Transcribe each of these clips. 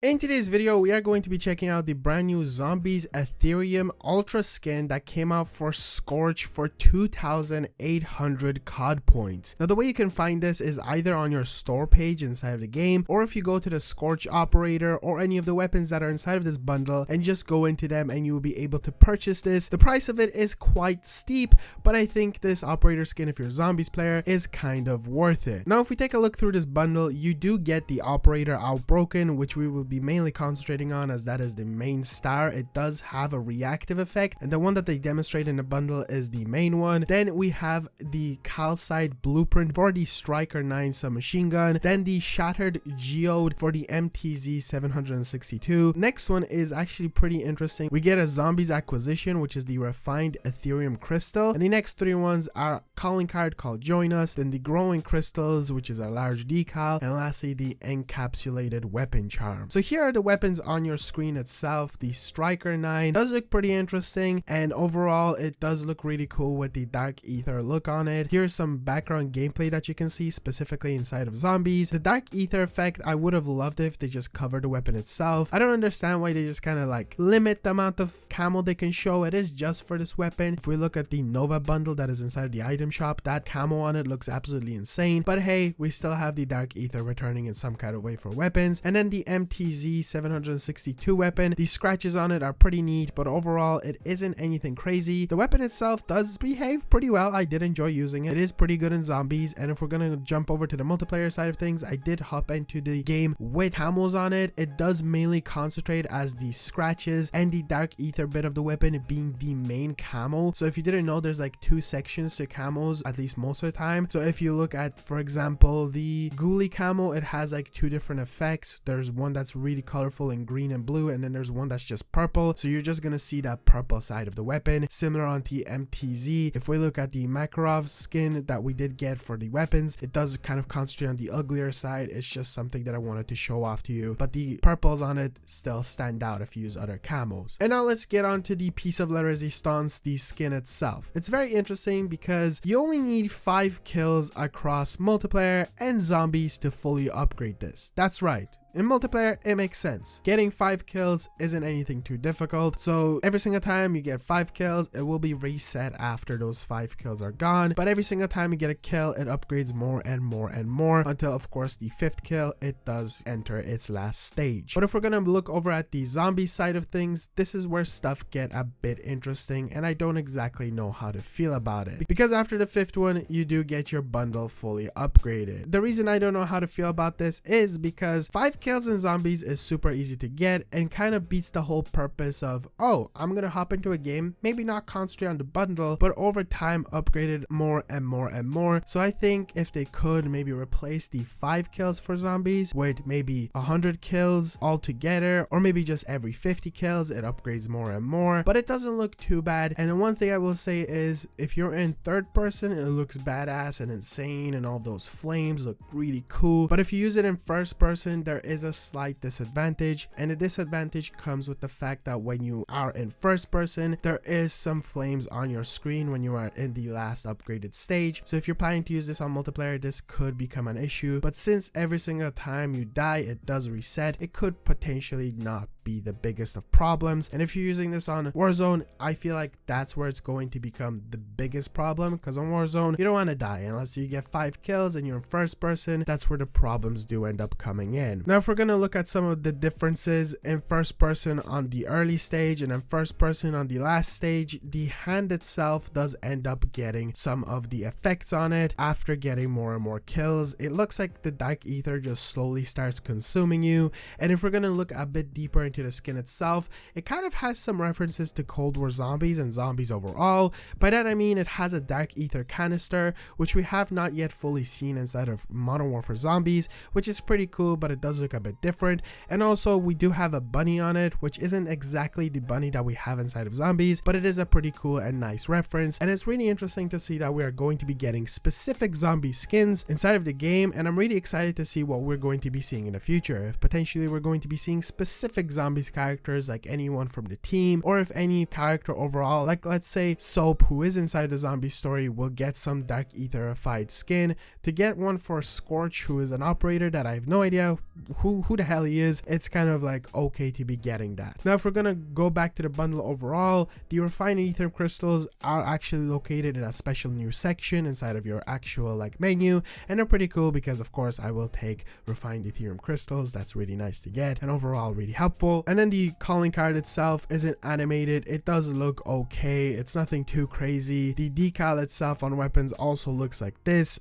In today's video, we are going to be checking out the brand new Zombies Aetherium Ultra Skin that came out for Scorch for 2,800 Cod Points. Now, the way you can find this is either on your store page inside of the game, or if you go to the Scorch operator or any of the weapons that are inside of this bundle and just go into them and you will be able to purchase this. The price of it is quite steep, but I think this operator skin, if you're a Zombies player, is kind of worth it. Now, if we take a look through this bundle, you do get the operator Outbroken, which we will be mainly concentrating on as that is the main star. It does have a reactive effect, and the one that they demonstrate in the bundle is the main one. Then we have the calcite blueprint for the Striker 9 submachine gun, then the shattered geode for the MTZ 762. Next one is actually pretty interesting. We get a zombies acquisition, which is the refined Aetherium crystal, and the next three ones are calling card called Join Us, then the growing crystals, which is a large decal, and lastly the encapsulated weapon charm. So here are the weapons on your screen itself. The Striker 9 does look pretty interesting, and overall it does look really cool with the dark ether look on it. Here's some background gameplay that you can see specifically inside of Zombies. The dark ether effect, I would have loved it if they just covered the weapon itself. I don't understand why they just kind of like limit the amount of camo they can show. It is just for this weapon. If we look at the Nova bundle that is inside of the item shop, that camo on it looks absolutely insane, but hey, we still have the dark ether returning in some kind of way for weapons. And then the MTZ 762 weapon, the scratches on it are pretty neat, but overall it isn't anything crazy. The weapon itself does behave pretty well. I did enjoy using it. It is pretty good in Zombies, and if we're gonna jump over to the multiplayer side of things, I did hop into the game with camos on it. It does mainly concentrate as the scratches and the dark ether bit of the weapon being the main camo. So if you didn't know, there's like two sections to camos, at least most of the time. So if you look at, for example, the ghoulie camo, it has like two different effects. There's one that's really colorful in green and blue, and then there's one that's just purple. So you're just gonna see that purple side of the weapon. Similar on the MTZ, if we look at the Makarov skin that we did get for the weapons, it does kind of concentrate on the uglier side. It's just something that I wanted to show off to you, but the purples on it still stand out if you use other camos. And now let's get on to the piece of la resistance, the skin itself. It's very interesting because you only need 5 kills across multiplayer and zombies to fully upgrade this. That's right. In multiplayer, it makes sense. Getting 5 kills isn't anything too difficult, so every single time you get 5 kills, it will be reset after those 5 kills are gone, but every single time you get a kill, it upgrades more and more and more until, of course, the 5th kill, it does enter its last stage. But if we're gonna look over at the zombie side of things, this is where stuff get a bit interesting, and I don't exactly know how to feel about it. Because after the 5th one, you do get your bundle fully upgraded. The reason I don't know how to feel about this is because 5 kills in Zombies is super easy to get and kind of beats the whole purpose of, oh, I'm gonna hop into a game, maybe not concentrate on the bundle, but over time upgrade it more and more and more. So I think if they could maybe replace the 5 kills for Zombies with maybe 100 kills altogether, or maybe just every 50 kills it upgrades more and more, but it doesn't look too bad. And the one thing I will say is, if you're in third person, it looks badass and insane and all those flames look really cool, but if you use it in first person, there is a slight disadvantage, and the disadvantage comes with the fact that when you are in first person, there is some flames on your screen when you are in the last upgraded stage. So if you're planning to use this on multiplayer, this could become an issue, but since every single time you die it does reset, it could potentially not be the biggest of problems. And if you're using this on Warzone, I feel like that's where it's going to become the biggest problem, because on Warzone you don't want to die unless you get 5 kills and you're in first person. That's where the problems do end up coming in. Now, if we're gonna look at some of the differences in first person on the early stage and in first person on the last stage, the hand itself does end up getting some of the effects on it after getting more and more kills. It looks like the dark ether just slowly starts consuming you. And if we're gonna look a bit deeper into the skin itself, it kind of has some references to Cold War Zombies and Zombies overall. By that I mean it has a dark ether canister, which we have not yet fully seen inside of Modern Warfare Zombies, which is pretty cool, but it does look a bit different. And also we do have a bunny on it, which isn't exactly the bunny that we have inside of Zombies, but it is a pretty cool and nice reference. And it's really interesting to see that we are going to be getting specific zombie skins inside of the game, and I'm really excited to see what we're going to be seeing in the future. If potentially we're going to be seeing specific zombies characters, like anyone from the team, or if any character overall, like let's say Soap, who is inside the zombie story, will get some dark aetherified skin. To get one for Scorch, who is an operator that I have no idea who the hell he is, it's kind of like okay to be getting that. Now if we're gonna go back to the bundle overall, the refined Aetherium crystals are actually located in a special new section inside of your actual like menu, and they're pretty cool because of course I will take refined Aetherium crystals. That's really nice to get and overall really helpful. And then the calling card itself isn't animated. It does look okay. It's nothing too crazy. The decal itself on weapons also looks like this.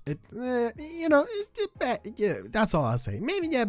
Yeah, that's all I'll say. Maybe yeah,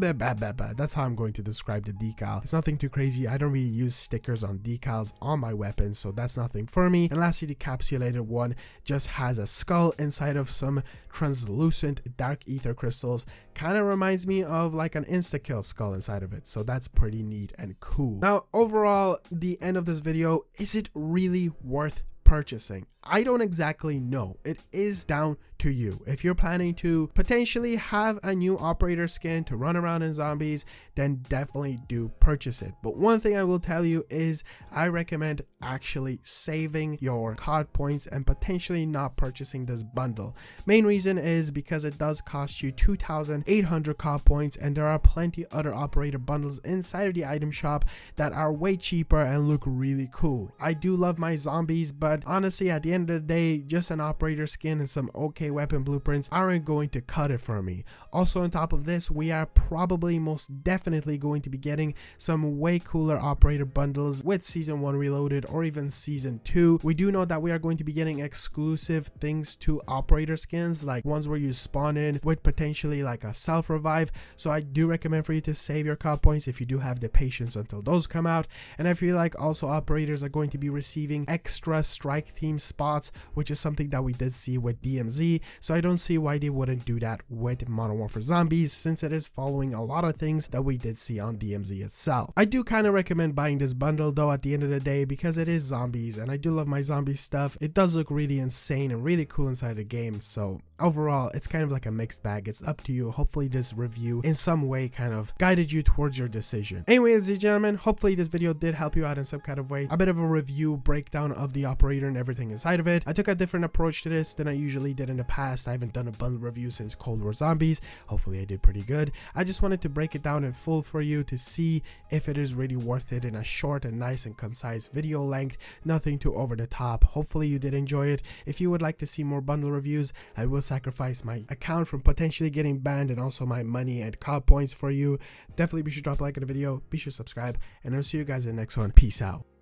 that's how I'm going to describe the decal. It's nothing too crazy. I don't really use stickers on decals on my weapons, so that's nothing for me. And lastly, the capsulated one just has a skull inside of some translucent dark ether crystals. Kind of reminds me of like an insta-kill skull inside of it, so that's pretty neat and cool. Now overall, the end of this video, is it really worth purchasing? I don't exactly know. It is down to you. If you're planning to potentially have a new operator skin to run around in zombies, then definitely do purchase it. But one thing I will tell you is I recommend actually saving your COD points and potentially not purchasing this bundle. Main reason is because it does cost you 2,800 COD points, and there are plenty other operator bundles inside of the item shop that are way cheaper and look really cool. I do love my zombies, but honestly at the end of the day, just an operator skin and some okay weapon blueprints aren't going to cut it for me. Also on top of this, we are probably most definitely going to be getting some way cooler operator bundles with season 1 reloaded or even season 2. We do know that we are going to be getting exclusive things to operator skins, like ones where you spawn in with potentially like a self revive. So I do recommend for you to save your COD points if you do have the patience until those come out. And I feel like also operators are going to be receiving extra strike team spots, which is something that we did see with DMZ. So I don't see why they wouldn't do that with Modern Warfare Zombies, since it is following a lot of things that we did see on DMZ itself. I do kind of recommend buying this bundle though at the end of the day, because it is zombies and I do love my zombie stuff. It does look really insane and really cool inside the game. So overall, it's kind of like a mixed bag. It's up to you. Hopefully this review in some way kind of guided you towards your decision. Anyway, ladies and gentlemen, hopefully this video did help you out in some kind of way. A bit of a review breakdown of the operator and everything inside of it. I took a different approach to this than I usually did in the past. I haven't done a bundle review since Cold War Zombies. Hopefully I did pretty good. I just wanted to break it down in full for you to see if it is really worth it in a short and nice and concise video length. Nothing too over the top. Hopefully you did enjoy it. If you would like to see more bundle reviews, I will sacrifice my account from potentially getting banned and also my money and COD points for you. Definitely be sure to drop a like on the video, be sure to subscribe, and I'll see you guys in the next one. Peace out.